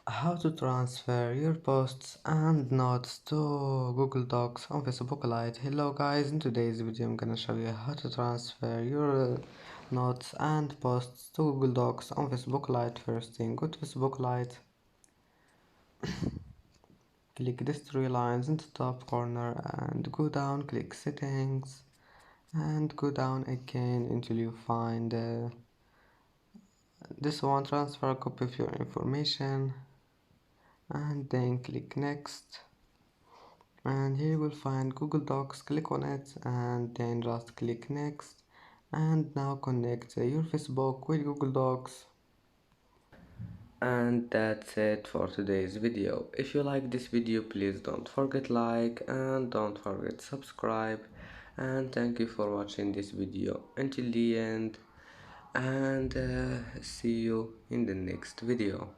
How to transfer your posts and notes to Google Docs on Facebook Lite. Hello guys, in today's video I'm gonna show you how to transfer your notes and posts to Google Docs on Facebook Lite. First thing, go to Facebook Lite, click these three lines in the top corner and go down, click settings and go down again until you find this one, transfer copy of your information, and then click next. And here you will find Google Docs, click on it and then just click next, and now connect your Facebook with Google Docs. And that's it for today's video. If you like this video, please don't forget like and don't forget subscribe, and thank you for watching this video until the end, and see you in the next video.